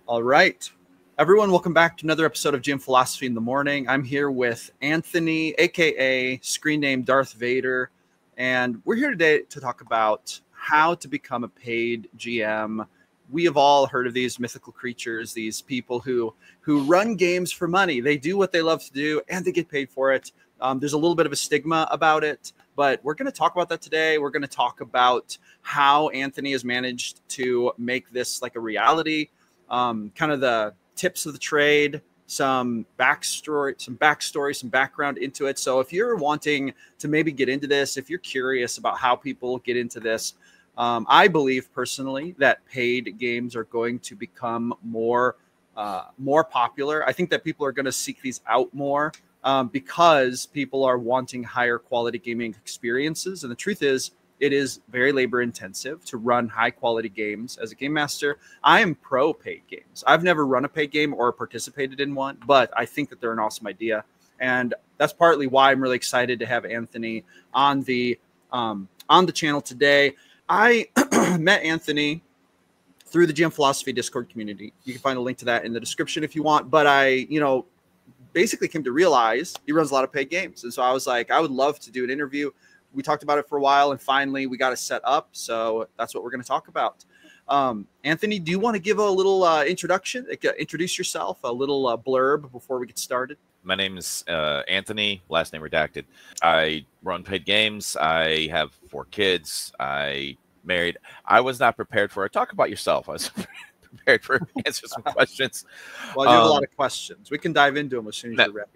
All right. Everyone, welcome back to another episode of GM Philosophy in the Morning. I'm here with Anthony, aka screen name Darth Vader, and we're here today to talk about how to become a paid GM. We have all heard of these mythical creatures, these people who run games for money. They do what they love to do, and they get paid for it. There's a little bit of a stigma about it, but we're going to talk about that today. We're going to talk about how Anthony has managed to make this like a reality, kind of the tips of the trade, some backstory, some background into it. So if you're wanting to maybe get into this, if you're curious about how people get into this, I believe personally that paid games are going to become more popular. I think that people are going to seek these out more because people are wanting higher quality gaming experiences. And the truth is, it is very labor intensive to run high quality games. As a game master, I am pro paid games. I've never run a paid game or participated in one, but I think that they're an awesome idea. And that's partly why I'm really excited to have Anthony on the channel today. I met Anthony through the GM Philosophy Discord community. You can find a link to that in the description if you want. But I, basically came to realize he runs a lot of paid games. And so I was like, I would love to do an interview. We talked about it for a while, and finally we got it set up. So that's what we're going to talk about. Anthony, do you want to give a little introduction? Introduce yourself, a little blurb before we get started? My name is Anthony, last name redacted. I run paid games. I have 4 kids. I married. I was not prepared for it. Talk about yourself. I was prepared for answer some questions. Well, you have a lot of questions. We can dive into them as soon as you're ready.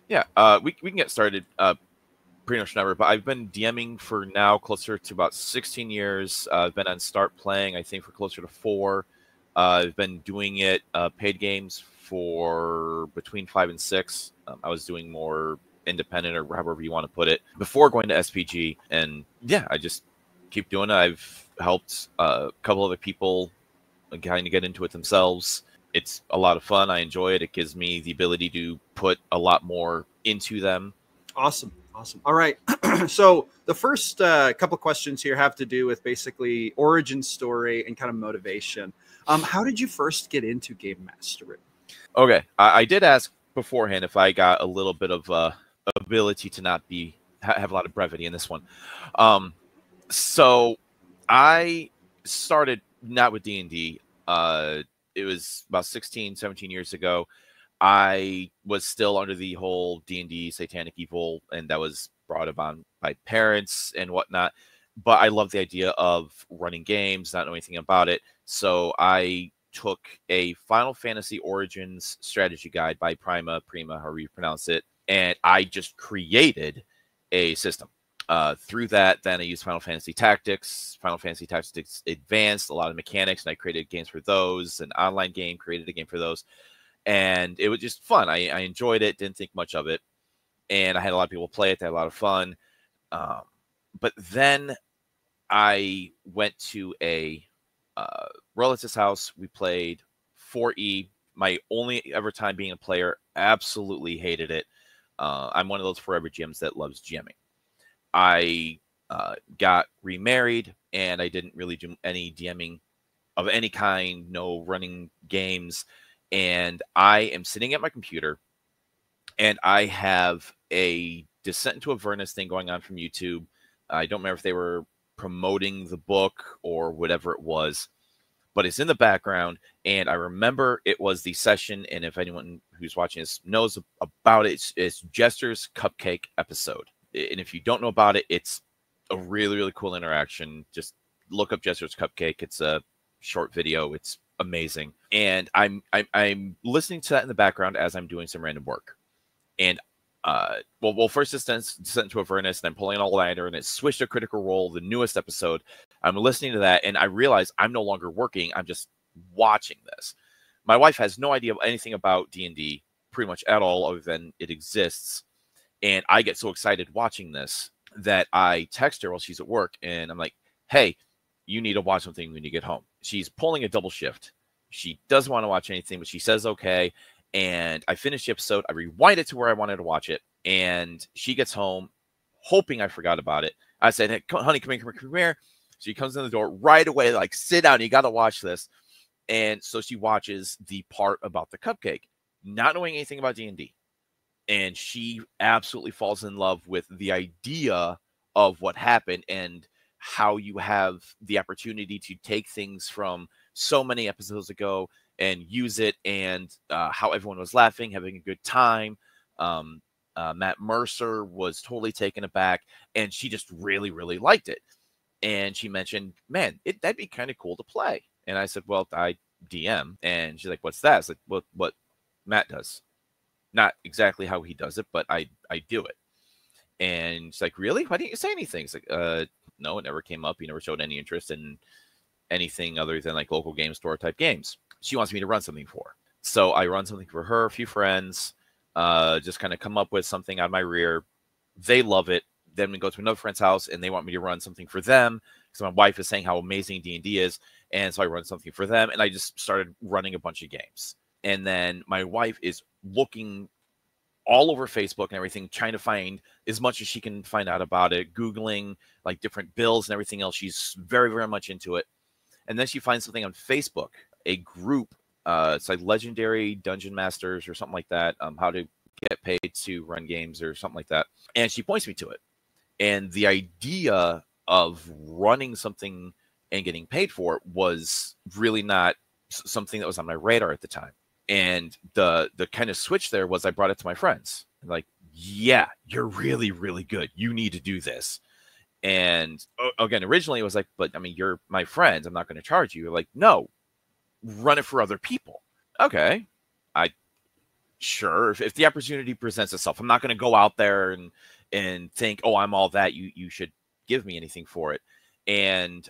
Yeah, we can get started. Pretty much never, but I've been DMing for now closer to about 16 years. I've been on Start Playing, I think, for closer to 4. I've been doing it paid games for between 5 and 6. I was doing more independent, or however you want to put it, before going to SPG. And yeah, I just keep doing it. I've helped a couple other people kind of get into it themselves. It's a lot of fun. I enjoy it. It gives me the ability to put a lot more into them. Awesome. All right. So the first couple of questions here have to do with basically origin story and kind of motivation. How did you first get into game mastering? Okay. I did ask beforehand if I got a little bit of ability to not have a lot of brevity in this one. So I started not with D&D. It was about 16, 17 years ago. I was still under the whole D&D satanic evil, and that was brought upon by parents and whatnot. But I love the idea of running games, not knowing anything about it. So I took a Final Fantasy Origins strategy guide by Prima, however you pronounce it, and I just created a system. Through that, then I used Final Fantasy Tactics Advanced, a lot of mechanics, and I created games for those, an online game, created a game for those. And it was just fun. I enjoyed it, didn't think much of it. And I had a lot of people play it. They had a lot of fun. But then I went to a relative's house. We played 4E. My only ever time being a player, absolutely hated it. I'm one of those forever GMs that loves GMing. I got remarried, and I didn't really do any DMing of any kind, no running games. And I am sitting at my computer, and I have a Descent into Avernus thing going on from YouTube. I don't remember if they were promoting the book or whatever it was, but it's in the background. And I remember it was the session, and if anyone who's watching this knows about it, it's Jester's Cupcake episode. And if you don't know about it, it's a really, really cool interaction. Just look up Jester's Cupcake. It's a short video. It's amazing. And I'm listening to that in the background as I'm doing some random work. And well, first it's Descent into Avernus, and I'm pulling an all-nighter, and it's switched to Critical Role, the newest episode. I'm listening to that, and I realize I'm no longer working. I'm just watching this. My wife has no idea anything about D&D pretty much at all, other than it exists. And I get so excited watching this that I text her while she's at work, and I'm like, hey, you need to watch something when you get home. She's pulling a double shift. She doesn't want to watch anything, but she says okay. And I finish the episode. I rewind it to where I wanted to watch it. And she gets home, hoping I forgot about it. I said, hey, honey, come here. She comes in the door right away, like, sit down. You got to watch this. And so she watches the part about the cupcake, not knowing anything about D&D. And she absolutely falls in love with the idea of what happened and how you have the opportunity to take things from so many episodes ago and use it, and how everyone was laughing, having a good time. Matt Mercer was totally taken aback, and she just really, really liked it. And she mentioned, man, that'd be kind of cool to play. And I said, well, I DM. And she's like, what's that? I was like, what Matt does. Not exactly how he does it, but I do it. And she's like, really? Why didn't you say anything? It's like, no, it never came up. You never showed any interest in anything other than like local game store type games. She wants me to run something for her. So I run something for her, a few friends, just kind of come up with something out of my rear. They love it. Then we go to another friend's house and they want me to run something for them because my wife is saying how amazing D&D is. And so I run something for them, and I just started running a bunch of games. And then my wife is looking all over Facebook and everything, trying to find as much as she can find out about it, Googling like different bills and everything else. She's very, very much into it. And then she finds something on Facebook, a group, it's like Legendary Dungeon Masters or something like that, how to get paid to run games or something like that. And she points me to it. And the idea of running something and getting paid for it was really not something that was on my radar at the time. And the kind of switch there was I brought it to my friends. Like, yeah, you're really, really good. You need to do this. And again, originally it was like, but I mean, you're my friends. I'm not going to charge you. Like, no, run it for other people. Okay. Sure. If the opportunity presents itself, I'm not going to go out there and think, oh, I'm all that. You should give me anything for it. And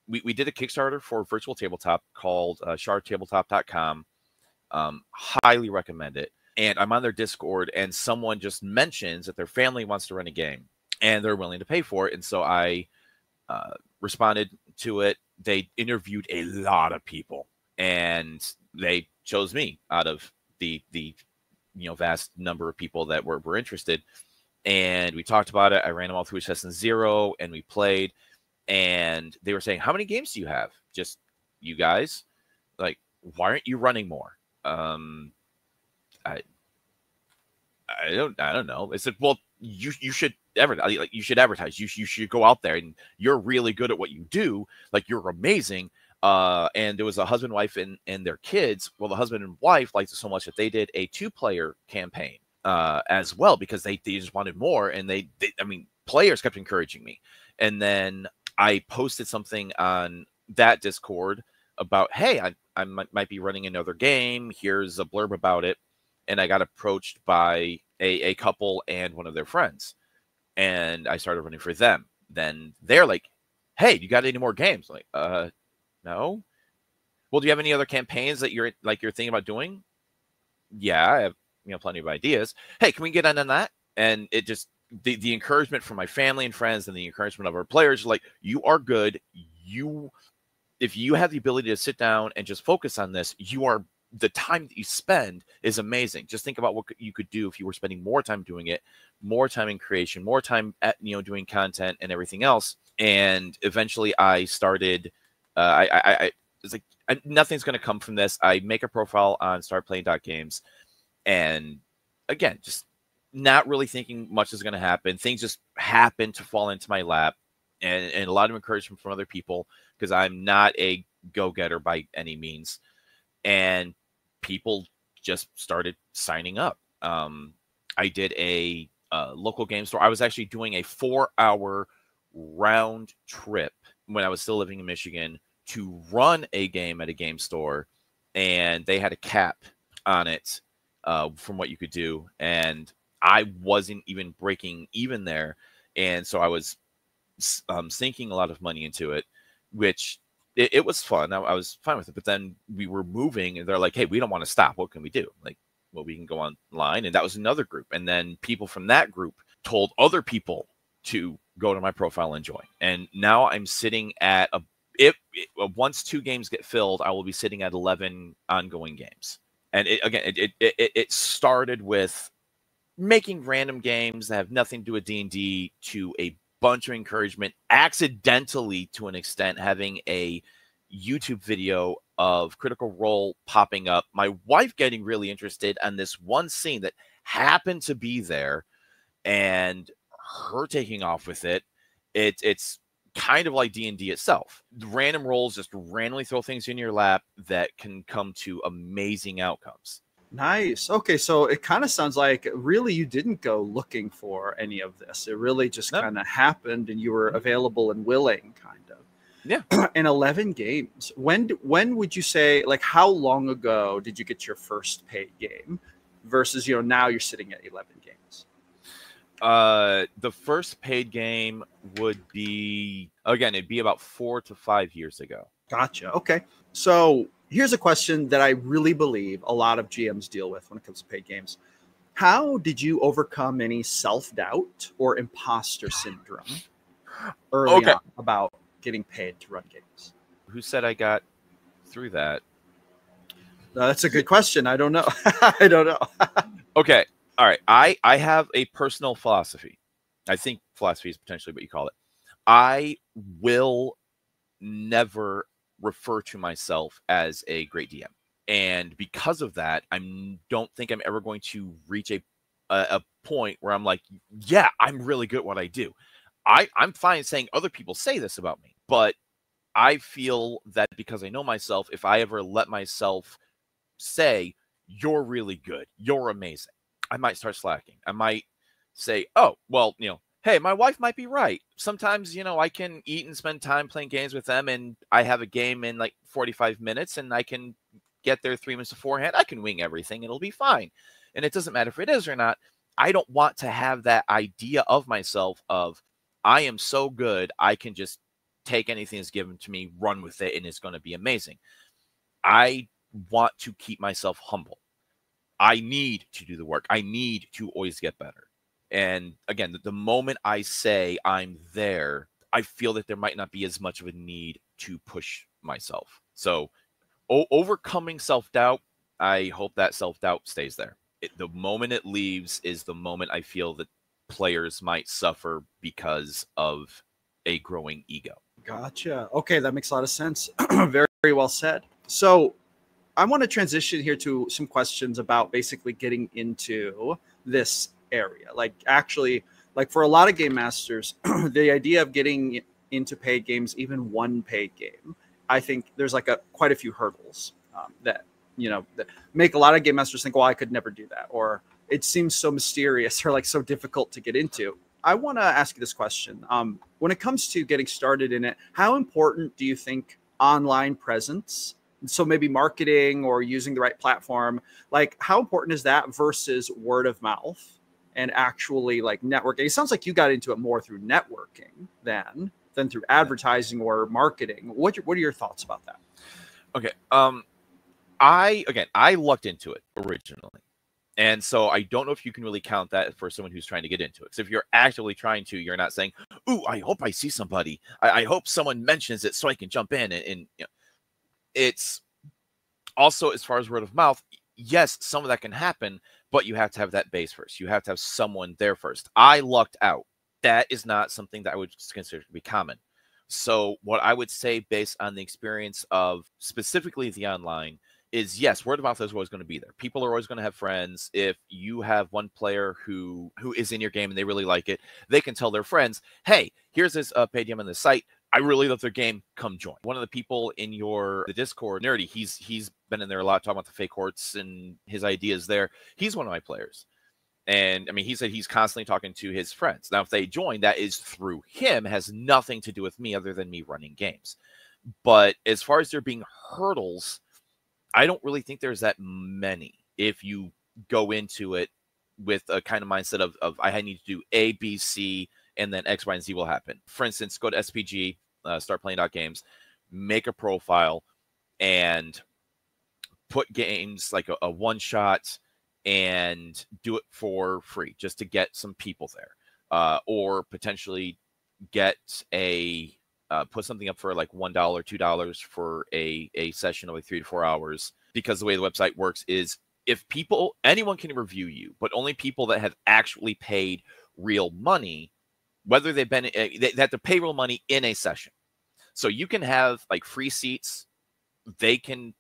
we did a Kickstarter for virtual tabletop called shardtabletop.com. Highly recommend it. And I'm on their Discord, and someone just mentions that their family wants to run a game and they're willing to pay for it. And so I responded to it. They interviewed a lot of people, and they chose me out of the vast number of people that were interested. And we talked about it. I ran them all through Session 0, and we played. And they were saying, how many games do you have? Just you guys? Like, why aren't you running more? I don't know. I said, well, you should advertise. Like, you should advertise. You should go out there, and you're really good at what you do. Like, you're amazing. And there was a husband, wife, and their kids. Well, the husband and wife liked it so much that they did a 2-player campaign as well, because they just wanted more. And they players kept encouraging me. And then I posted something on that Discord about, hey, I might be running another game. Here's a blurb about it. And I got approached by a couple and one of their friends. And I started running for them. Then they're like, hey, you got any more games? I'm like, no. Well, do you have any other campaigns that you're thinking about doing? Yeah, I have plenty of ideas. Hey, can we get on that? And it just the encouragement from my family and friends and the encouragement of our players, like, you are good. If you have the ability to sit down and just focus on this, the time that you spend is amazing. Just think about what you could do if you were spending more time doing it, more time in creation, more time at doing content and everything else. And eventually I started it's like, nothing's going to come from this. I make a profile on startplaying.games, and again, just not really thinking much is going to happen. Things just happen to fall into my lap, and a lot of encouragement from other people, because I'm not a go-getter by any means. And people just started signing up. I did a local game store. I was actually doing a 4-hour round trip when I was still living in Michigan to run a game at a game store, and they had a cap on it from what you could do, and I wasn't even breaking even there. And so I was sinking a lot of money into it, which it was fun. I was fine with it. But then we were moving, and they're like, hey, we don't want to stop. What can we do? Like, well, we can go online. And that was another group. And then people from that group told other people to go to my profile and join. And now I'm sitting at once 2 games get filled, I will be sitting at 11 ongoing games. And it started with making random games that have nothing to do with D&D, to a bunch of encouragement, accidentally to an extent, having a YouTube video of Critical Role popping up, my wife getting really interested in this one scene that happened to be there, and her taking off with it. It's kind of like D&D itself. Random rolls just randomly throw things in your lap that can come to amazing outcomes. Nice. Okay, so it kind of sounds like really you didn't go looking for any of this. It really just kind of happened, and you were available and willing, kind of. Yeah. And 11 games. When would you say, like, how long ago did you get your first paid game versus, you know, now you're sitting at 11 games? The first paid game would be, again, it'd be about 4 to 5 years ago. Gotcha. Okay. So here's a question that I really believe a lot of GMs deal with when it comes to paid games. How did you overcome any self-doubt or imposter syndrome early on about getting paid to run games? Who said I got through that? That's a good question. I don't know. I don't know. Okay. All right. I have a personal philosophy. I think philosophy is potentially what you call it. I will never refer to myself as a great DM. And because of that, I don't think I'm ever going to reach a point where I'm like, yeah, I'm really good at what I do. I'm fine saying other people say this about me, but I feel that because I know myself, if I ever let myself say, you're really good, you're amazing, I might start slacking. I might say, oh, well, you know, hey, my wife might be right. Sometimes, you know, I can eat and spend time playing games with them, and I have a game in like 45 minutes, and I can get there 3 minutes beforehand. I can wing everything. It'll be fine. And it doesn't matter if it is or not. I don't want to have that idea of myself of, I am so good, I can just take anything that's given to me, run with it, and it's going to be amazing. I want to keep myself humble. I need to do the work. I need to always get better. And again, the moment I say I'm there, I feel that there might not be as much of a need to push myself. So overcoming self-doubt, I hope that self-doubt stays there. The moment it leaves is the moment I feel that players might suffer because of a growing ego. Gotcha. Okay, that makes a lot of sense. Very, very well said. So I want to transition here to some questions about basically getting into this area. Like, actually, like for a lot of game masters, the idea of getting into paid games, even one paid game, I think there's like quite a few hurdles that, you know, that make a lot of game masters think, well, I could never do that, or it seems so mysterious or like so difficult to get into. I want to ask you this question. When it comes to getting started in it, how important do you think online presence, so maybe marketing or using the right platform, like how important is that versus word of mouth and actually like networking? It sounds like you got into it more through networking than through advertising or marketing. What are your thoughts about that? Okay. I lucked into it originally. And so I don't know if you can really count that for someone who's trying to get into it. So if you're actively trying to, you're not saying, ooh, I hope I see somebody. I hope someone mentions it so I can jump in. And you know, it's also, as far as word of mouth, yes, some of that can happen, but you have to have that base first. You have to have someone there first. I lucked out. That is not something that I would consider to be common. So what I would say based on the experience of specifically the online is, yes, word of mouth is always going to be there. People are always going to have friends. If you have one player who is in your game and they really like it, they can tell their friends, hey, here's this paid game on the site. I really love their game. Come join. One of the people in the Discord, Nerdy, he's been in there a lot talking about the fake horts and his ideas there. He's one of my players. And I mean, he said he's constantly talking to his friends. Now, if they join, that is through him, has nothing to do with me other than me running games. But as far as there being hurdles, I don't really think there's that many. If you go into it with a kind of mindset of I need to do A, B, C, and then X, Y, and Z will happen. For instance, go to SPG, start playing games, make a profile, and put games like a one-shot and do it for free just to get some people there, or potentially get put something up for like $1, $2 for a session of like 3 to 4 hours. Because the way the website works is, if anyone can review you, but only people that have actually paid real money, whether they've been, they have to pay real money in a session. So you can have like free seats they can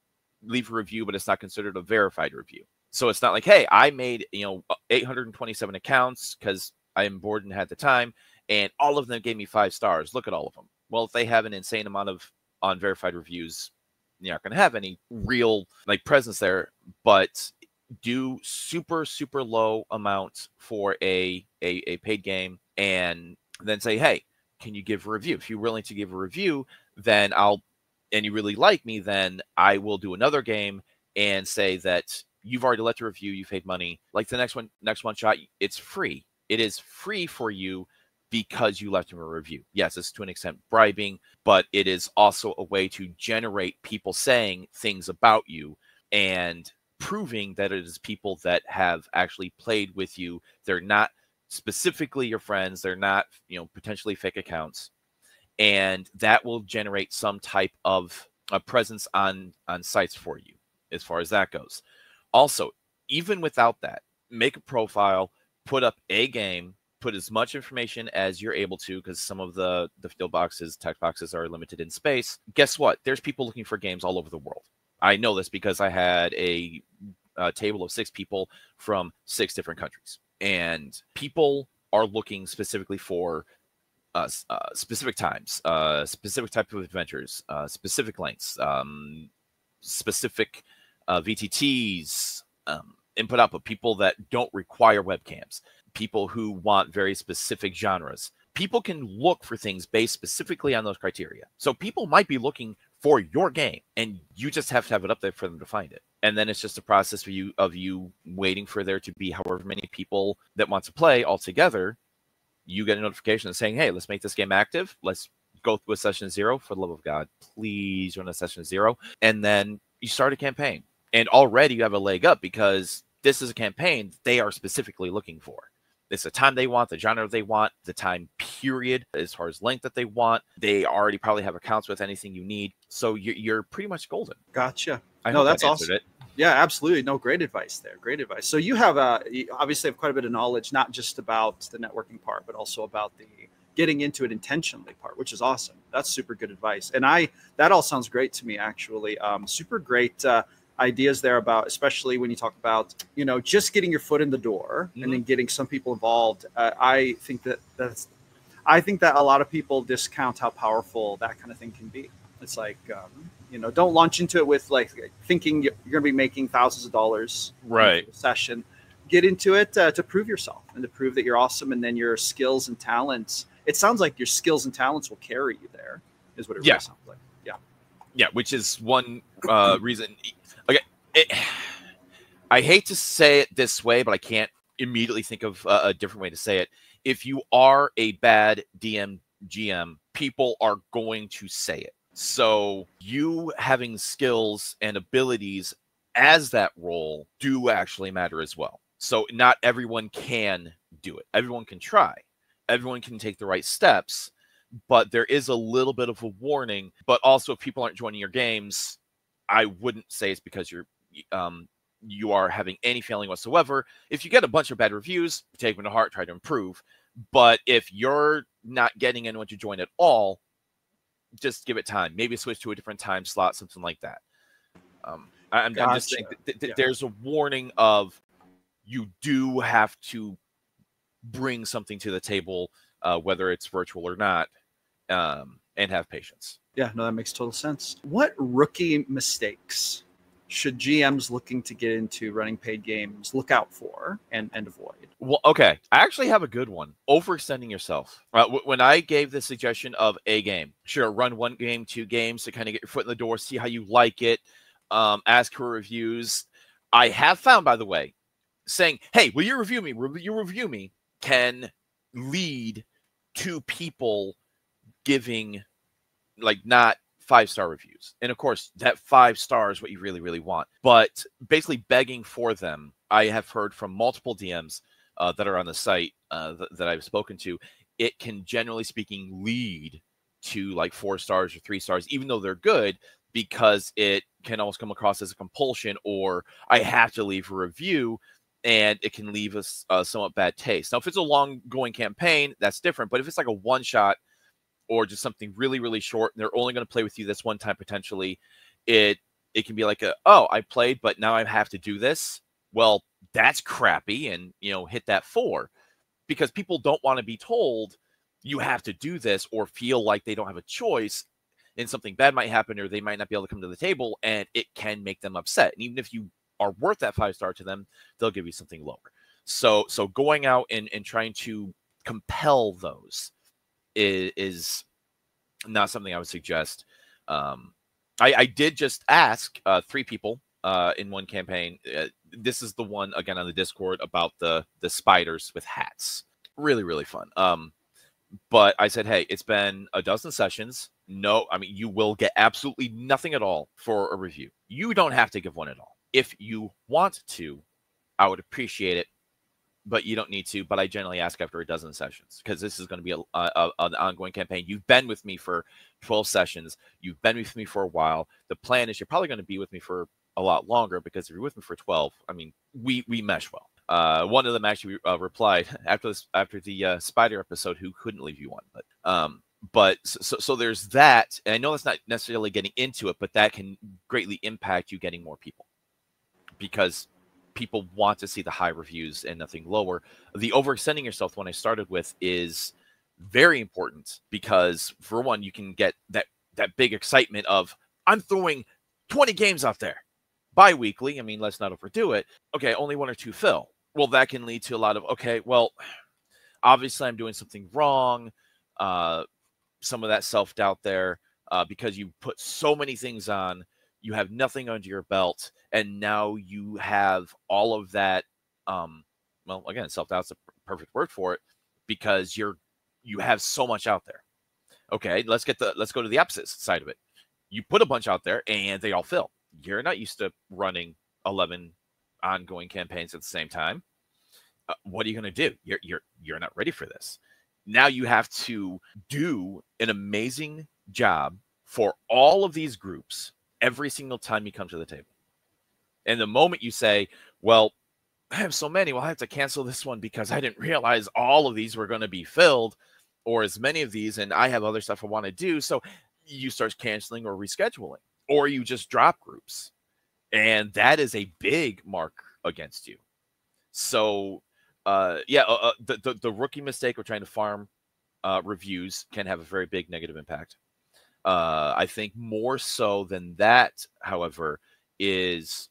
leave a review, but it's not considered a verified review. So it's not like, hey, I made 827 accounts because I am bored and had the time, and all of them gave me 5 stars. Look at all of them. Well, if they have an insane amount of unverified reviews, you're not going to have any real presence there. But do super low amounts for a paid game, and then say, hey, can you give a review? If you're willing to give a review, then and you really like me, then I will do another game and say that you've already left a review, you've paid money. Like the next one shot, it's free. It is free for you because you left him a review. Yes, it's to an extent bribing, but it is also a way to generate people saying things about you and proving that it is people that have actually played with you. They're not specifically your friends. They're not, potentially fake accounts. And that will generate some type of a presence on sites for you as far as that goes. Also, even without that, make a profile, put up a game, put as much information as you're able to, because some of the field boxes, text boxes are limited in space. Guess what? There's people looking for games all over the world. I know this because I had a table of 6 people from 6 different countries. And people are looking specifically for specific times, specific type of adventures, specific lengths, specific VTTs, input-output, people that don't require webcams, people who want very specific genres. People can look for things based specifically on those criteria. So people might be looking for your game, and you just have to have it up there for them to find it. And then it's just a process for you waiting for there to be however many people that want to play all together. You get a notification saying, hey, let's make this game active. Let's go through a session 0. For the love of God, please run a session 0. And then you start a campaign. And already you have a leg up because this is a campaign they are specifically looking for. It's the time they want, the genre they want, the time period as far as length that they want. They already probably have accounts with anything you need. So you're pretty much golden. Gotcha. I know that's awesome. Yeah, absolutely. No, great advice there. Great advice. So you obviously have quite a bit of knowledge, not just about the networking part, but also about the getting into it intentionally part, which is awesome. That's super good advice. And that all sounds great to me, actually. Super great ideas there about, especially when you talk about, just getting your foot in the door and then getting some people involved. I think that a lot of people discount how powerful that kind of thing can be. It's like, don't launch into it with thinking you're going to be making thousands of dollars right a session. Get into it to prove yourself and to prove that you're awesome. And then your skills and talents, it sounds like your skills and talents will carry you there, is what it really sounds like. Yeah. Yeah. Which is one reason. Okay. I hate to say it this way, but I can't immediately think of a different way to say it. If you are a bad GM, people are going to say it. So you having skills and abilities as that role do actually matter as well. So not everyone can do it. Everyone can try. Everyone can take the right steps, but there is a little bit of a warning. But also, if people aren't joining your games, I wouldn't say it's because you are having any failing whatsoever. If you get a bunch of bad reviews, take them to heart, try to improve. But if you're not getting anyone to join at all, just give it time. Maybe switch to a different time slot, something like that. I'm just saying there's a warning of you do have to bring something to the table, whether it's virtual or not, and have patience. Yeah, no, that makes total sense. What rookie mistakes should GMs looking to get into running paid games look out for and avoid? Well, okay. I actually have a good one. Overextending yourself. When I gave the suggestion of a game, sure, run 1 game, 2 games to kind of get your foot in the door, see how you like it, ask for reviews. I have found, by the way, saying, hey, will you review me? Will you review me? Can lead to people giving not 5-star reviews. And of course, that 5 stars is what you really, really want. But basically begging for them, I have heard from multiple DMs that are on the site that I've spoken to, it can, generally speaking, lead to 4 stars or 3 stars, even though they're good, because it can almost come across as a compulsion, or I have to leave a review, and it can leave us a somewhat bad taste. Now, if it's a long-going campaign, that's different. But if it's like a one-shot, or just something really, really short, and they're only going to play with you this one time potentially, it can be like oh, I played, but now I have to do this. Well, that's crappy, and hit that 4, because people don't want to be told you have to do this or feel like they don't have a choice, and something bad might happen, or they might not be able to come to the table, and it can make them upset. And even if you are worth that 5-star to them, they'll give you something lower. So going out and trying to compel those is not something I would suggest. I did just ask 3 people in one campaign. This is the one, again, on the Discord about the spiders with hats. Really, really fun. But I said, hey, it's been a dozen sessions. No, I mean, you will get absolutely nothing at all for a review. You don't have to give one at all. If you want to, I would appreciate it, but you don't need to. But I generally ask after a dozen sessions, because this is going to be an ongoing campaign. You've been with me for 12 sessions. You've been with me for a while. The plan is you're probably going to be with me for a lot longer, because if you're with me for 12, I mean, we mesh well. One of them actually replied after the spider episode, who couldn't leave you one. But so there's that. And I know that's not necessarily getting into it, but that can greatly impact you getting more people, because people want to see the high reviews and nothing lower. The overextending yourself, when I started with, is very important, because for one, you can get that big excitement of, I'm throwing 20 games out there bi-weekly. I mean, let's not overdo it. Okay, only 1 or 2 fill. Well, that can lead to a lot of, okay, well, obviously I'm doing something wrong. Some of that self-doubt there, because you put so many things on, you have nothing under your belt, and now you have all of that. Well, again, self-doubt's a perfect word for it, because you have so much out there. Okay, let's go to the opposite side of it. You put a bunch out there and they all fill. You're not used to running 11 ongoing campaigns at the same time. What are you going to do? You're not ready for this. Now you have to do an amazing job for all of these groups every single time you come to the table. And the moment you say, well, I have so many, well, I have to cancel this one because I didn't realize all of these were going to be filled, or as many of these, and I have other stuff I want to do. So you start canceling or rescheduling, or you just drop groups. And that is a big mark against you. So, the rookie mistake of trying to farm reviews can have a very big negative impact. I think more so than that, however, is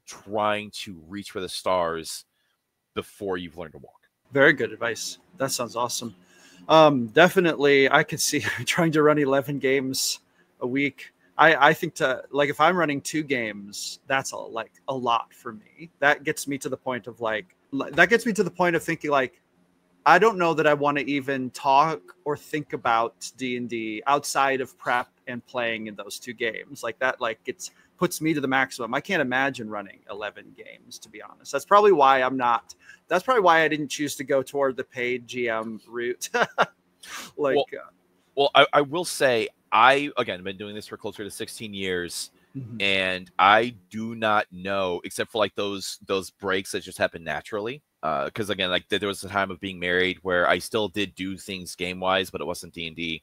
trying to reach for the stars before you've learned to walk. Very good advice. That sounds awesome. Definitely, I could see trying to run 11 games a week. I think if I'm running 2 games, that's a lot for me. That gets me to the point of thinking, like, I don't know that I want to even talk or think about D&D outside of prep and playing in those 2 games. Like that, puts me to the maximum. I can't imagine running 11 games, to be honest. That's probably why I didn't choose to go toward the paid GM route. I will say, I, again, been doing this for closer to 16 years, and I do not know, except for those breaks that just happen naturally. Because again, there was a time of being married where I still did do things game-wise, but it wasn't D&D.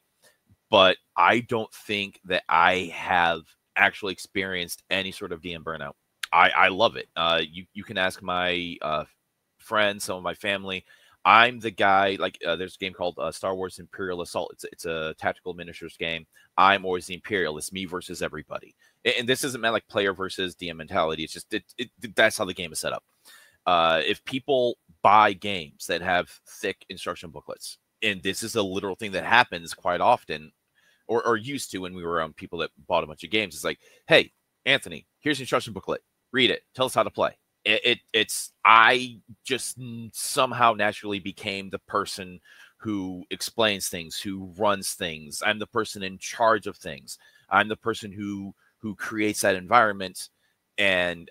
But I don't think that I have actually experienced any sort of DM burnout. I love it. You can ask my friends, some of my family. I'm the guy, there's a game called Star Wars Imperial Assault. It's a tactical miniatures game. I'm always the Imperial. It's me versus everybody. And this isn't meant like player versus DM mentality. It's just that's how the game is set up. If people buy games that have thick instruction booklets, and this is a literal thing that happens quite often, or used to when we were around people that bought a bunch of games, it's like, hey, Anthony, here's the instruction booklet. Read it. Tell us how to play. I just somehow naturally became the person who explains things, who runs things. I'm the person in charge of things. I'm the person who creates that environment. And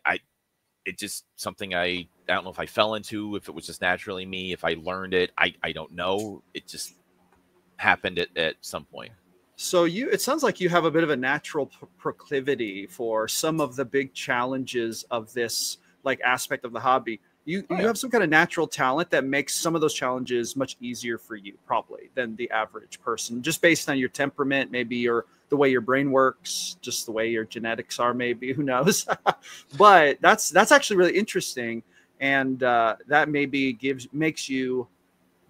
it's just something I don't know if I fell into, if it was just naturally me, if I learned it, I don't know. It just happened at some point. So it sounds like you have a bit of a natural proclivity for some of the big challenges of this aspect of the hobby. You have some kind of natural talent that makes some of those challenges much easier for you, probably, than the average person, just based on your temperament, maybe the the way your brain works, just the way your genetics are, maybe, who knows. But that's actually really interesting, and that maybe makes you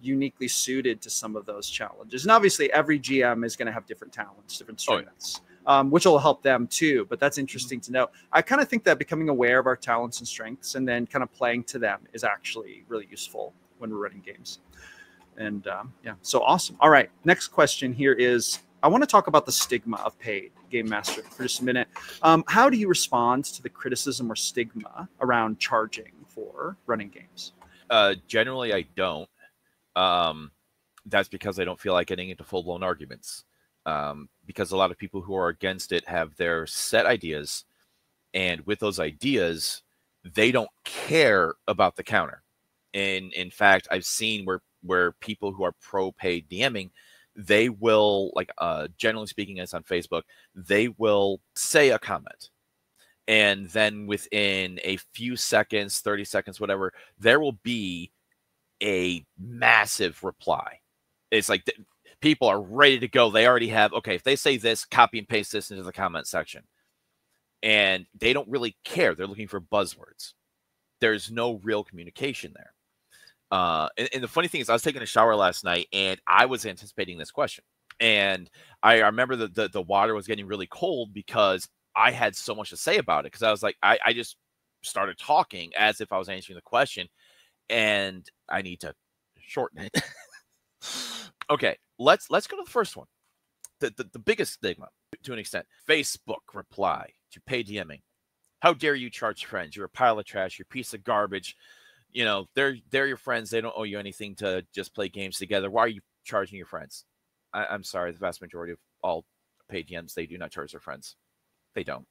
uniquely suited to some of those challenges. And obviously every GM is going to have different talents, different strengths. Which will help them too. But that's interesting to know. I kind of think that becoming aware of our talents and strengths and then kind of playing to them is actually really useful when we're running games. And yeah, so awesome. All right, next question here is, I want to talk about the stigma of paid game mastering for just a minute. How do you respond to the criticism or stigma around charging for running games? Generally, I don't. That's because I don't feel like getting into full-blown arguments. Because a lot of people who are against it have their set ideas, and with those ideas, they don't care about the counter. And in fact, I've seen where people who are pro-paid DMing, they will, like, generally speaking, it's on Facebook, they will say a comment, and then within a few seconds, 30 seconds, whatever, there will be a massive reply. It's like people are ready to go. They already have, okay, if they say this, copy and paste this into the comment section. And they don't really care. They're looking for buzzwords. There's no real communication there. And the funny thing is, I was taking a shower last night, and I was anticipating this question. And I remember the water was getting really cold because I had so much to say about it. Because I was like, I just started talking as if I was answering the question. And I need to shorten it. Okay, let's go to the first one. The biggest stigma, to an extent. Facebook reply to pay DMing. How dare you charge friends? You're a pile of trash. You're a piece of garbage. You know, they're your friends. They don't owe you anything to just play games together. Why are you charging your friends? I'm sorry, the vast majority of all paid DMs, they do not charge their friends. They don't.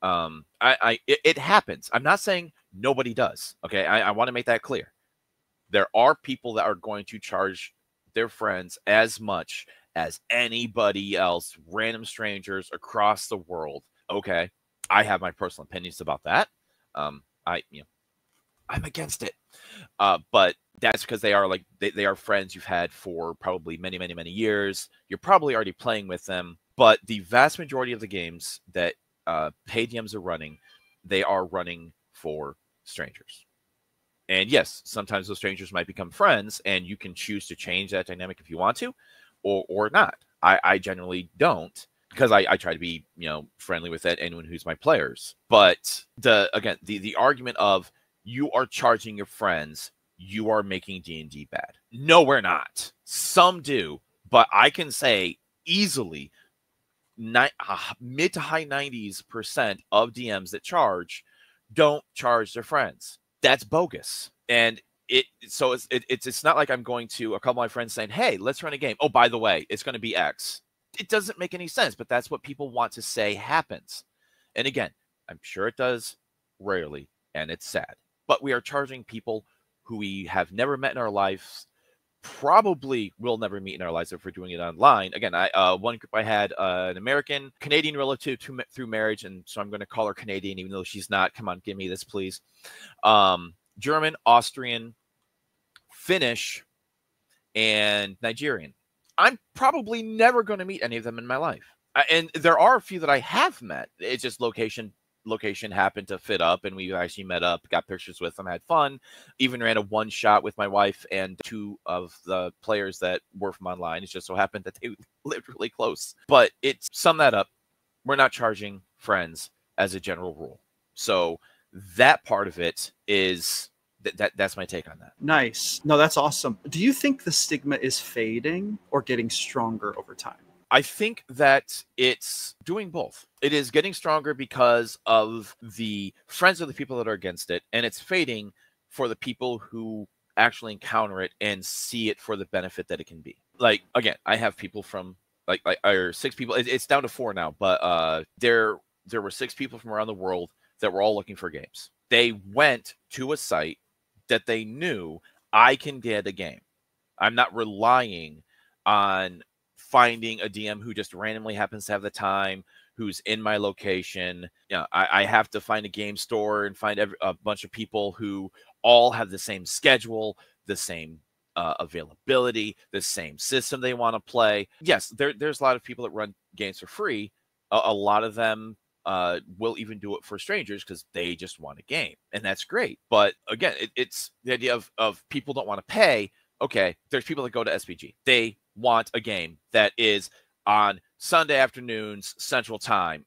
It happens. I'm not saying nobody does. Okay, I want to make that clear. There are people that are going to charge their friends as much as anybody else, random strangers across the world. Okay, I have my personal opinions about that. I'm against it. But that's because they are like they are friends you've had for probably many, many, many years. You're probably already playing with them. But the vast majority of the games that paid DMs are running, they are running for strangers. And yes, sometimes those strangers might become friends, and you can choose to change that dynamic if you want to, or not. I generally don't, because I try to be, friendly with anyone who's my players. But the argument of you are charging your friends, you are making D&D bad. No, we're not. Some do, but I can say easily mid to high 90% of DMs that charge don't charge their friends. That's bogus. And it's not like I'm going to a couple of my friends saying, hey, let's run a game. Oh, by the way, it's going to be X. It doesn't make any sense, but that's what people want to say happens. And again, I'm sure it does rarely, and it's sad. But we are charging people who we have never met in our lives, probably will never meet in our lives if we're doing it online. Again, one group I had an American Canadian relative through marriage, and so I'm going to call her Canadian even though she's not. Come on, give me this, please. German, Austrian, Finnish, and Nigerian. I'm probably never going to meet any of them in my life. And there are a few that I have met. It's just location happened to fit up, and we actually met up, got pictures with them, had fun, even ran a one shot with my wife and two of the players that were from online. It just so happened that they lived really close. But sum that up, we're not charging friends as a general rule. So that part of it is that's my take on that. Nice. No, that's awesome. Do you think the stigma is fading or getting stronger over time? I think that it's doing both. It is getting stronger because of the friends of the people that are against it, and it's fading for the people who actually encounter it and see it for the benefit that it can be. Like, again, I have people from like or 6 people. It's down to 4 now, but there were 6 people from around the world that were all looking for games. They went to a site that they knew I can get a game. I'm not relying on finding a DM who just randomly happens to have the time, who's in my location. I have to find a game store and find a bunch of people who all have the same schedule, the same availability, the same system they want to play. Yes, there's a lot of people that run games for free. A lot of them will even do it for strangers because they just want a game, and that's great. But again, it's the idea of people don't want to pay. Okay, there's people that go to SPG. They want a game that is on Sunday afternoons Central Time,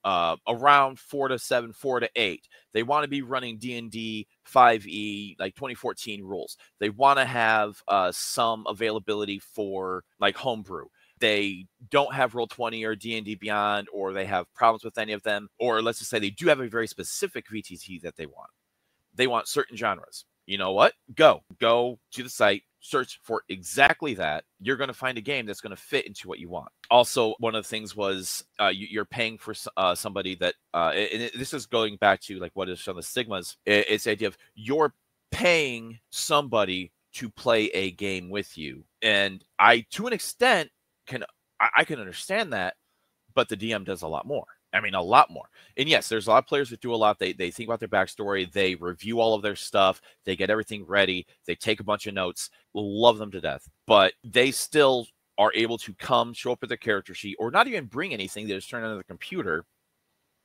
around 4 to 7, 4 to 8. They want to be running D&D 5e, like 2014 rules. They want to have some availability for like homebrew. They don't have Roll20 or D&D Beyond, or they have problems with any of them, or let's just say they do have a very specific VTT that they want. They want certain genres. You know what? Go to the site, search for exactly that. You're going to find a game that's going to fit into what you want. Also, one of the things was you're paying for somebody that, and this is going back to like what is some of the stigmas. It's the idea of you're paying somebody to play a game with you. And to an extent, I can understand that, but the DM does a lot more. I mean, a lot more. And yes, there's a lot of players that do a lot. They think about their backstory. They review all of their stuff. They get everything ready. They take a bunch of notes. Love them to death. But they still are able to come, show up with their character sheet, or not even bring anything. They just turn on the computer,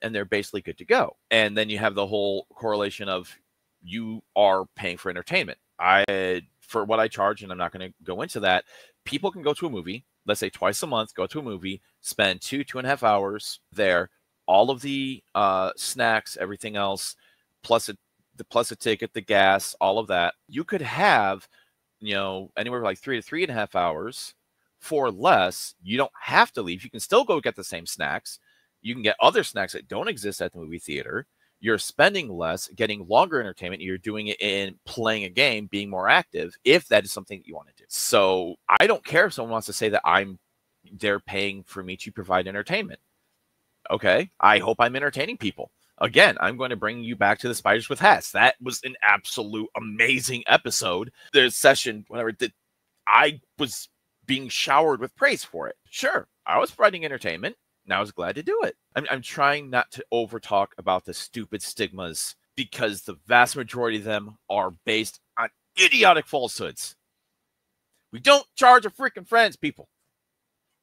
and they're basically good to go. And then you have the whole correlation of you are paying for entertainment. For what I charge, and I'm not going to go into that, people can go to a movie, let's say twice a month, go to a movie, spend 2.5 hours there, all of the snacks, everything else, plus a ticket, the gas, all of that. You could have, anywhere from like 3 to 3.5 hours for less. You don't have to leave. You can still go get the same snacks. You can get other snacks that don't exist at the movie theater. You're spending less, getting longer entertainment. You're doing it in playing a game, being more active, if that is something that you want to do. So I don't care if someone wants to say that they're paying for me to provide entertainment. Okay, I hope I'm entertaining people. Again, I'm going to bring you back to the Spiders with Hats. That was an absolute amazing episode. The session, whatever, I was being showered with praise for it. Sure, I was providing entertainment, and I was glad to do it. I'm trying not to overtalk about the stupid stigmas, because the vast majority of them are based on idiotic falsehoods. We don't charge our freaking friends, people.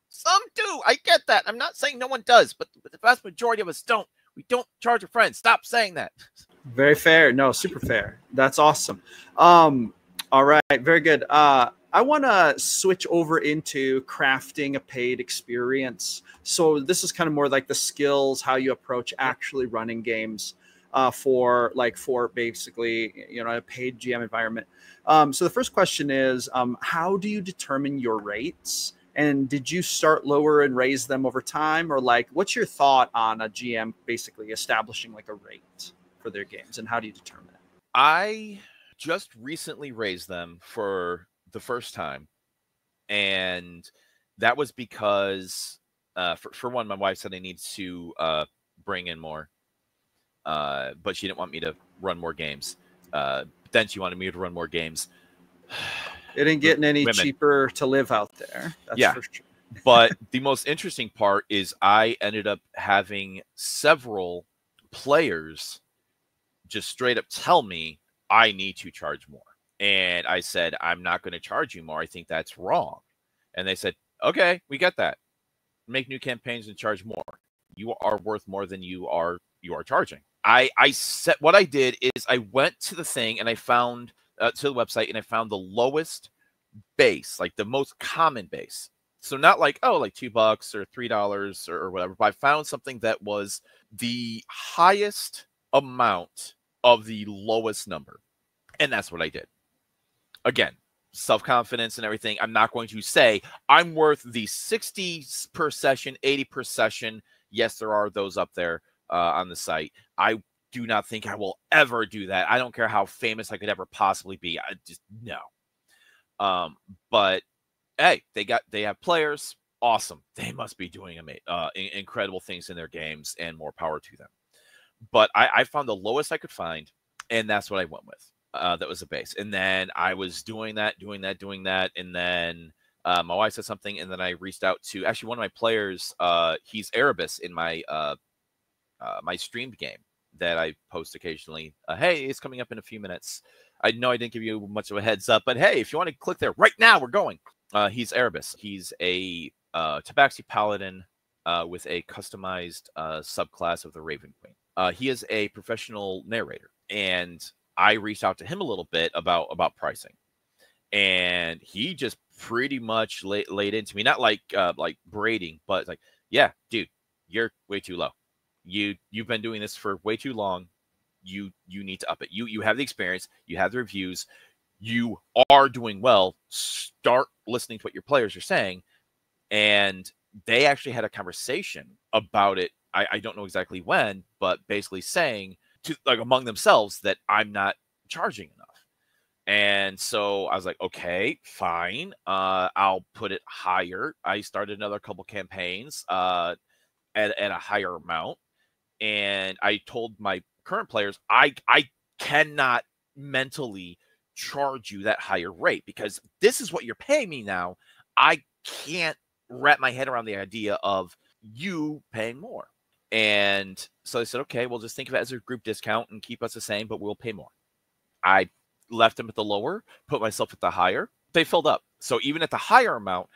Some do. I get that. I'm not saying no one does, but the vast majority of us don't. We don't charge our friends. Stop saying that. Very fair. No, super fair. That's awesome. All right. Very good. I want to switch over into crafting a paid experience. So this is kind of more like the skills, how you approach actually running games for basically, a paid GM environment. So the first question is, how do you determine your rates? And did you start lower and raise them over time? Or what's your thought on a GM basically establishing a rate for their games? And how do you determine it? I just recently raised them for the first time. And that was because, for one, my wife said I need to bring in more. But she didn't want me to run more games. Then she wanted me to run more games. It ain't getting any cheaper to live out there. That's for sure. But the most interesting part is I ended up having several players just straight up tell me I need to charge more. And I said, I'm not going to charge you more. I think that's wrong. And they said, okay, we get that. Make new campaigns and charge more. You are worth more than you are charging. I said, what I did is I went to the thing and I found to the website, and I found the lowest base, like the most common base. So not like, oh, like $2 or $3 or whatever, but I found something that was the highest amount of the lowest number. And that's what I did. Again, self-confidence and everything. I'm not going to say I'm worth the 60 per session, 80 per session. Yes, there are those up there on the site. I do not think I will ever do that. I don't care how famous I could ever possibly be. I just, no. But hey, they have players. Awesome. They must be doing incredible things in their games, and more power to them. But I found the lowest I could find, and that's what I went with. That was the base. And then I was doing that. And then my wife said something, and then I reached out to actually one of my players. He's Erebus in my my streamed game that I post occasionally. Hey, it's coming up in a few minutes. I know I didn't give you much of a heads up, but hey, if you want to click there right now, we're going. He's Erebus. He's a Tabaxi Paladin with a customized subclass of the Raven Queen. He is a professional narrator, and I reached out to him a little bit about pricing, and he just pretty much laid into me, not like braiding, but like, yeah, dude, you're way too low. You've been doing this for way too long. You need to up it. You have the experience. You have the reviews. You are doing well. Start listening to what your players are saying. And they actually had a conversation about it. I don't know exactly when, but basically saying to like among themselves that I'm not charging enough. And so I was like, okay, fine. I'll put it higher. I started another couple campaigns at a higher amount. And I told my current players, I cannot mentally charge you that higher rate because this is what you're paying me now. I can't wrap my head around the idea of you paying more. And so they said, okay, we'll just think of it as a group discount and keep us the same, but we'll pay more. I left them at the lower, put myself at the higher. They filled up. So even at the higher amount,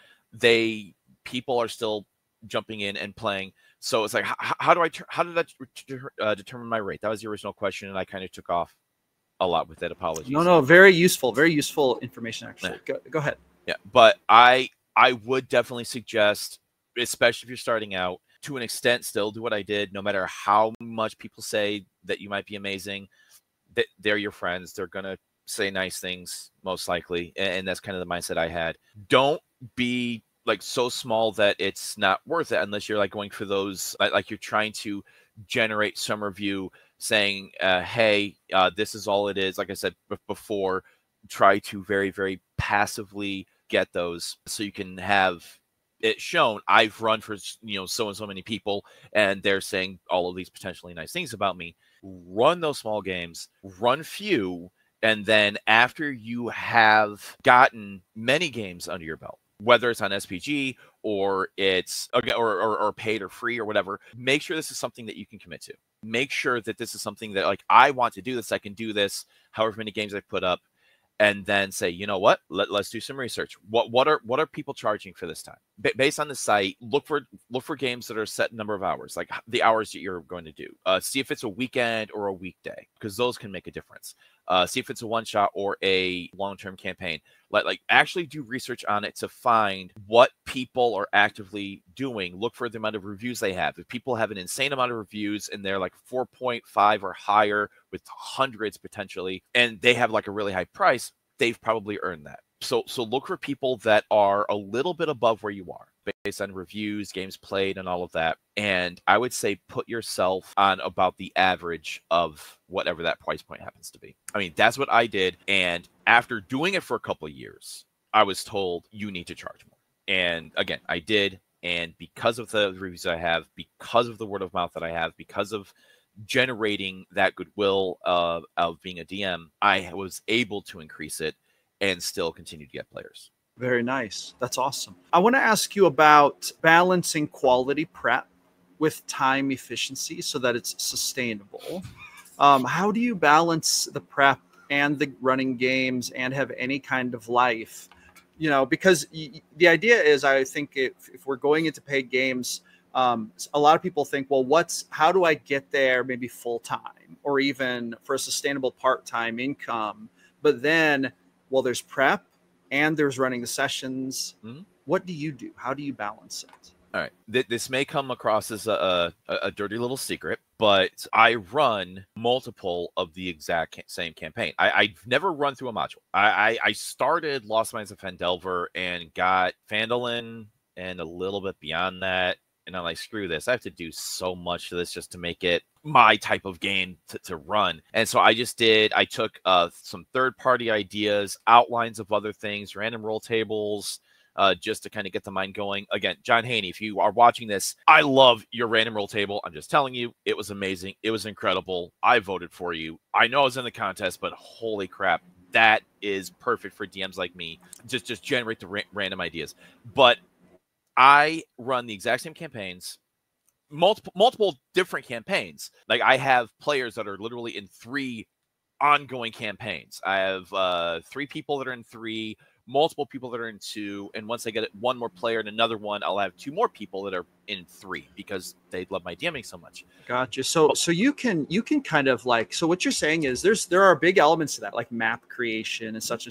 people are still jumping in and playing. So it's like, how did that determine my rate? That was the original question, and I kind of took off a lot with it. Apologies. No, very useful information, actually. Go ahead. Yeah, but I would definitely suggest, especially if you're starting out, to an extent, still do what I did. No matter how much people say that you might be amazing, that they're your friends. They're gonna say nice things most likely, and that's kind of the mindset I had. Don't be like so small that it's not worth it unless you're like going for those like you're trying to generate some review saying hey, this is all it is. Like I said before, try to very, very passively get those so you can have it shown. I've run for so and so many people and they're saying all of these potentially nice things about me. Run those small games, run few, and then after you have gotten many games under your belt, whether it's on SPG or it's or paid or free or whatever, make sure this is something that you can commit to. Make sure that this is something that like, I want to do this. I can do this however many games I put up, and then say, you know what, let's do some research. What are people charging for this time? Based on the site, look for games that are set number of hours, like the hours that you're going to do. See if it's a weekend or a weekday, because those can make a difference. See if it's a one shot or a long-term campaign. Like actually do research on it to find what people are actively doing. Look for the amount of reviews they have. If people have an insane amount of reviews and they're like 4.5 or higher with hundreds potentially, and they have like a really high price, they've probably earned that. So look for people that are a little bit above where you are based on reviews, games played, and all of that. And I would say put yourself on about the average of whatever that price point happens to be. I mean, that's what I did. And after doing it for a couple of years, I was told you need to charge more. And again, I did. And because of the reviews I have, because of the word of mouth that I have, because of generating that goodwill of being a DM, I was able to increase it and still continue to get players. Very nice. That's awesome. I want to ask you about balancing quality prep with time efficiency so that it's sustainable. How do you balance the prep and the running games and have any kind of life? Because the idea is, I think if we're going into paid games, a lot of people think, well, how do I get there maybe full time or even for a sustainable part-time income? But then, well, there's prep and there's running the sessions. Mm-hmm. What do you do? How do you balance it? All right. This may come across as a dirty little secret, but I run multiple of the exact same campaign. I've never run through a module. I started Lost Mines of Phandelver and got Phandalin and a little bit beyond that. And I'm like, screw this. I have to do so much to this just to make it my type of game to run. And so I took some third-party ideas, outlines of other things, random roll tables, just to kind of get the mind going. Again, John Haney, if you are watching this, I love your random roll table. I'm just telling you, it was amazing. It was incredible. I voted for you. I know I was in the contest, but holy crap, that is perfect for DMs like me. Just generate the random ideas. But I run the exact same campaigns, multiple different campaigns. Like I have players that are literally in 3 ongoing campaigns. I have 3 people that are in 3, multiple people that are in 2, and once I get one more player in another one, I'll have 2 more people that are in 3 because they love my DMing so much. Gotcha. So you can kind of like, so what you're saying is there are big elements to that, like map creation and such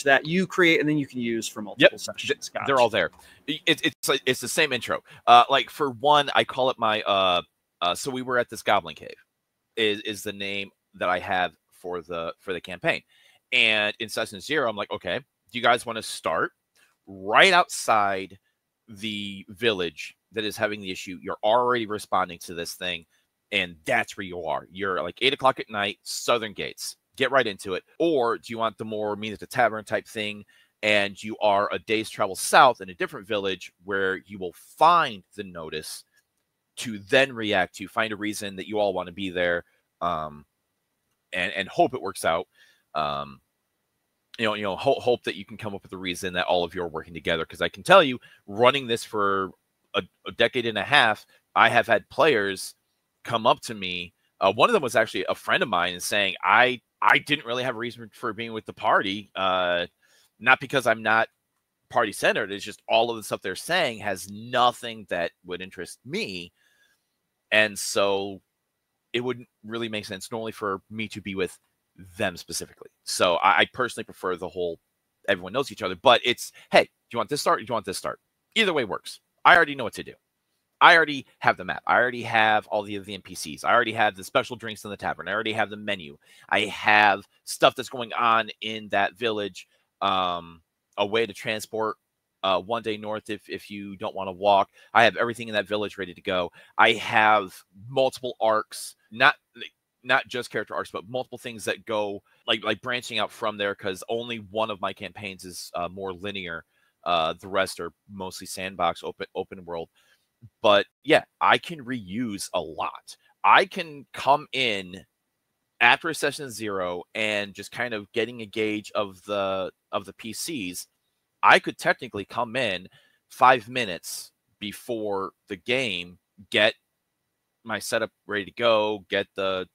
that you create and then you can use for multiple sessions. Gotcha. They're all there. It's the same intro. Like for one, I call it my so we were at this Goblin Cave is the name that I have for the campaign. And in session 0, I'm like, okay, do you guys want to start right outside the village that is having the issue? You're already responding to this thing, and that's where you are. You're like 8 o'clock at night, Southern Gates. Get right into it. Or do you want the more meet at the tavern type thing, and you are a day's travel south in a different village where you will find the notice to then react to, find a reason that you all want to be there, and hope it works out. Hope that you can come up with a reason that all of you are working together. Because I can tell you, running this for a decade and a half, I have had players come up to me. One of them was actually a friend of mine and saying, I didn't really have a reason for being with the party. Not because I'm not party centered. It's just all of the stuff they're saying has nothing that would interest me. And so it wouldn't really make sense normally for me to be with them specifically. So I personally prefer the whole everyone knows each other, but it's, hey, do you want this start? Or do you want this start? Either way works. I already know what to do. I already have the map. I already have all the NPCs. I already have the special drinks in the tavern. I already have the menu. I have stuff that's going on in that village. A way to transport one day north if you don't want to walk. I have everything in that village ready to go. I have multiple arcs, not just character arcs, but multiple things that go like branching out from there, because only one of my campaigns is more linear. The rest are mostly sandbox, open world. But yeah, I can reuse a lot. I can come in after session 0 and just kind of getting a gauge of the PCs. I could technically come in 5 minutes before the game, get my setup ready to go, get the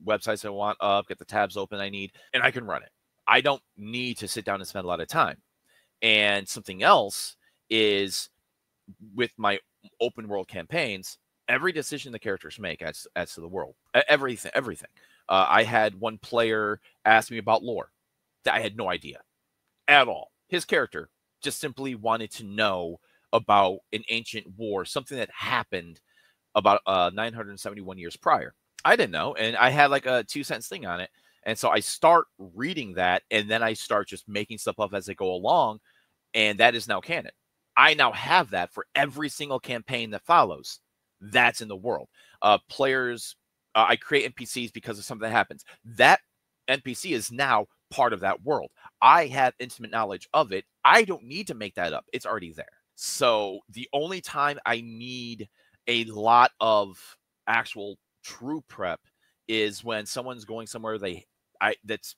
websites I want up, get the tabs open I need, and I can run it. I don't need to sit down and spend a lot of time. And something else is with my open world campaigns, every decision the characters make adds to the world. Everything. I had one player ask me about lore that I had no idea at all. His character just simply wanted to know about an ancient war, something that happened about 971 years prior. I didn't know, and I had like a 2-sentence thing on it. And so I start reading that, and then I start just making stuff up as I go along, and that is now canon. I now have that for every single campaign that follows. That's in the world. Players, I create NPCs because of something that happens. That NPC is now part of that world. I have intimate knowledge of it. I don't need to make that up. It's already there. So the only time I need a lot of actual true prep is when someone's going somewhere that's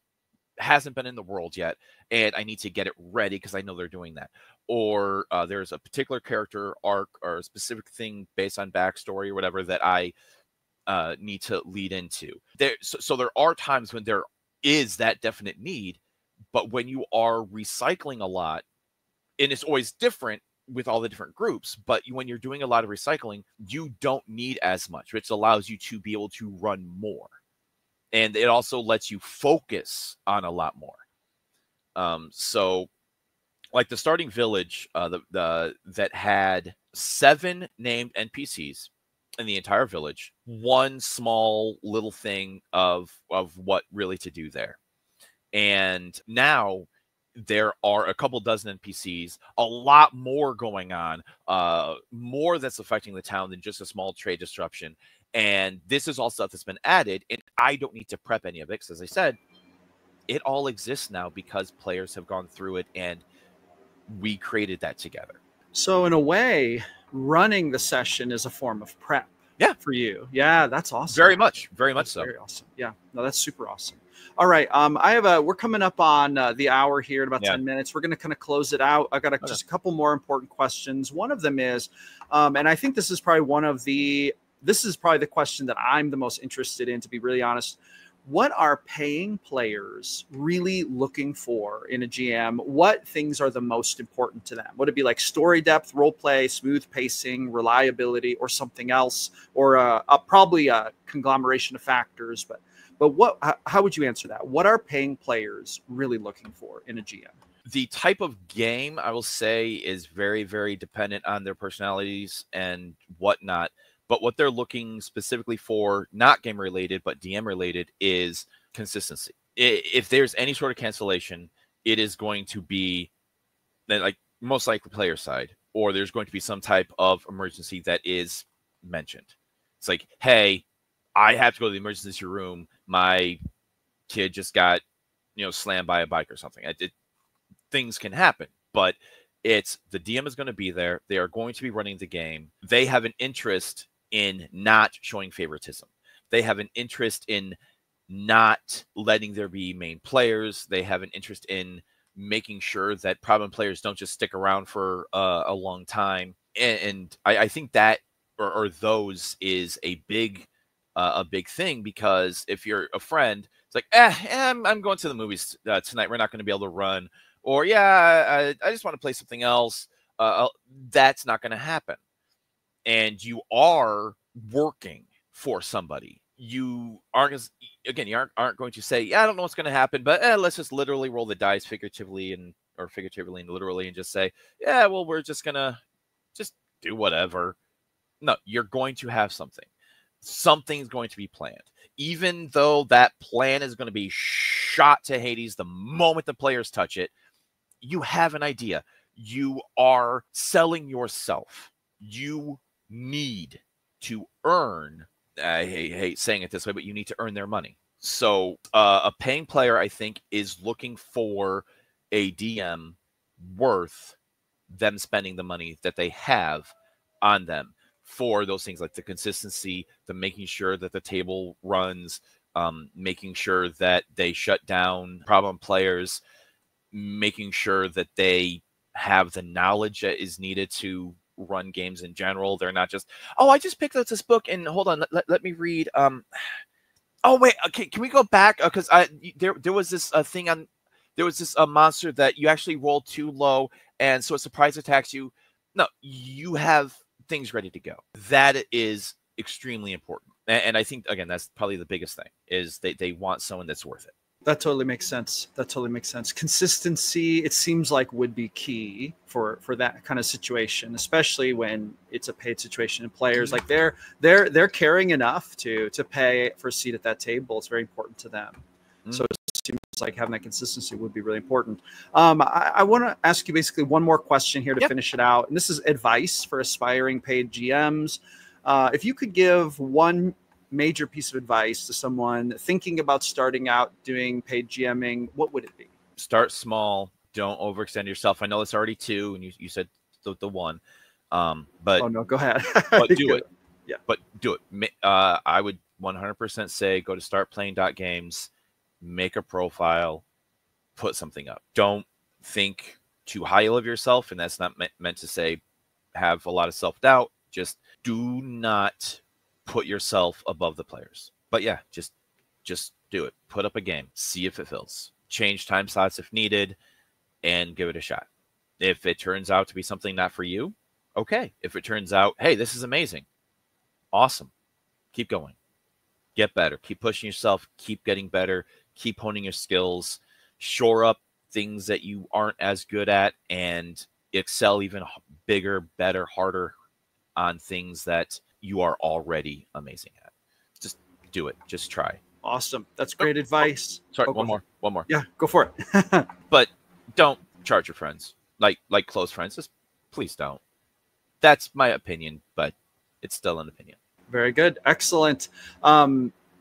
hasn't been in the world yet, and I need to get it ready because I know they're doing that. Or there's a particular character arc or a specific thing based on backstory or whatever that I need to lead into. So there are times when there is that definite need, but when you are recycling a lot, and it's always different with all the different groups, but when you're doing a lot of recycling, you don't need as much, which allows you to be able to run more. And it also lets you focus on a lot more. So like the starting village, that had 7 named NPCs in the entire village, one small little thing of what really to do there. And now there are a couple dozen NPCs, a lot more going on, more that's affecting the town than just a small trade disruption. And this is all stuff that's been added, and I don't need to prep any of it, because as I said, it all exists now because players have gone through it and we created that together. So in a way, running the session is a form of prep. Yeah. For you. Yeah, that's awesome. Very much so. Very awesome. Yeah. No, that's super awesome. All right. We're coming up on the hour here in about 10 minutes. We're going to kind of close it out. I've got just a couple more important questions. One of them is, and I think this is probably the question that I'm the most interested in, to be really honest. what are paying players really looking for in a GM? What things are the most important to them? Would it be like story depth, role play, smooth pacing, reliability, or something else, or probably a conglomeration of factors? But how would you answer that? What are paying players really looking for in a GM? The type of game, I will say, is very, very dependent on their personalities and whatnot. But what they're looking specifically for, not game related, but DM related, is consistency. If there's any sort of cancellation, it is going to be like most likely player side, or there's going to be some type of emergency that is mentioned. It's like, hey, I have to go to the emergency room. My kid just got, slammed by a bike or something. Things can happen, but it's the DM is going to be there. They are going to be running the game. They have an interest in not showing favoritism. They have an interest in not letting there be main players. They have an interest in making sure that problem players don't just stick around for a long time. And I think that or those is a big thing, because if you're a friend, it's like, I'm going to the movies tonight. We're not going to be able to run. Or, I just want to play something else. That's not going to happen. And you are working for somebody. You aren't going to say, I don't know what's going to happen, but let's just literally roll the dice figuratively and literally and just say, well, we're just going to just do whatever. No, you're going to have something. Something's going to be planned. Even though that plan is going to be shot to Hades the moment the players touch it, you have an idea. You are selling yourself. You need to earn, I hate saying it this way, but you need to earn their money. So a paying player, I think, is looking for a DM worth them spending the money that they have on them for those things, like the consistency, the making sure that the table runs, making sure that they shut down problem players, making sure that they have the knowledge that is needed to run games in general. They're not just, I just picked up this book and hold on, let me read. Oh wait, okay, can we go back? Because there was this thing on, there was this monster that you actually rolled too low, and so a surprise attacks you. No, you have things ready to go. That is extremely important, and I think again that's probably the biggest thing is they want someone that's worth it. That totally makes sense. That totally makes sense. Consistency, it seems like, would be key for that kind of situation, especially when it's a paid situation and players like they're caring enough to pay for a seat at that table. It's very important to them. So it seems like having that consistency would be really important. I want to ask you basically one more question here to finish it out, and this is advice for aspiring paid GMs. If you could give one major piece of advice to someone thinking about starting out doing paid GMing, what would it be? Start small. Don't overextend yourself. I know it's already 2, and you said the 1. But oh no, go ahead. But do it. Yeah. But do it. I would 100% say go to startplaying.games, make a profile, put something up. Don't think too highly of yourself, and that's not meant to say have a lot of self-doubt. Just do not put yourself above the players. But yeah, just do it. Put up a game. See if it fills. Change time slots if needed, and give it a shot. If it turns out to be something not for you, okay. If it turns out, hey, this is amazing, awesome, keep going. Get better. Keep pushing yourself. Keep getting better. Keep honing your skills. Shore up things that you aren't as good at, and excel even bigger, better, harder on things that you are already amazing at. Just do it. Just try. Awesome. That's great advice. Sorry, one more. Yeah, go for it. But don't charge your friends like close friends. Just please don't. That's my opinion, but it's still an opinion. Very good. Excellent.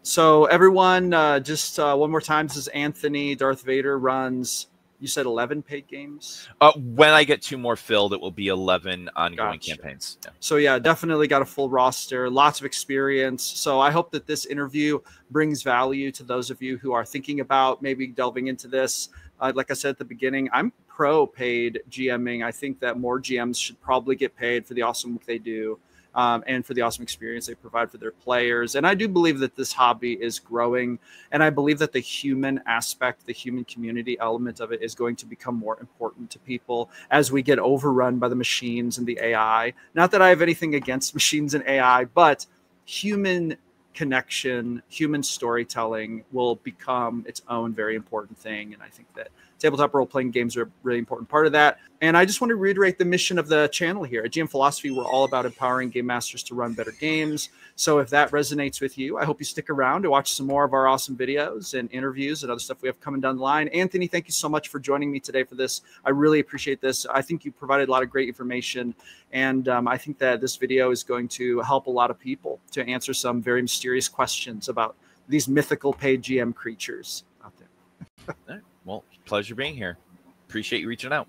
So everyone, just one more time, this is Anthony. Darth Vader runs, you said 11 paid games? When I get 2 more filled, it will be 11 ongoing campaigns. Yeah. So yeah, definitely got a full roster, lots of experience. So I hope that this interview brings value to those of you who are thinking about maybe delving into this. Like I said at the beginning, I'm pro paid GMing. I think that more GMs should probably get paid for the awesome work they do. and for the awesome experience they provide for their players. And I do believe that this hobby is growing, and I believe that the human aspect, the human community element of it is going to become more important to people as we get overrun by the machines and the AI. Not that I have anything against machines and AI, but human connection, human storytelling will become its own very important thing. And I think that tabletop role-playing games are a really important part of that. And I just want to reiterate the mission of the channel here. At GM Philosophy, we're all about empowering game masters to run better games. So if that resonates with you, I hope you stick around to watch some more of our awesome videos and interviews and other stuff we have coming down the line. Anthony, thank you so much for joining me today for this. I really appreciate this. I think you provided a lot of great information. And I think that this video is going to help a lot of people to answer some very mysterious questions about these mythical paid GM creatures out there. Well, pleasure being here. Appreciate you reaching out.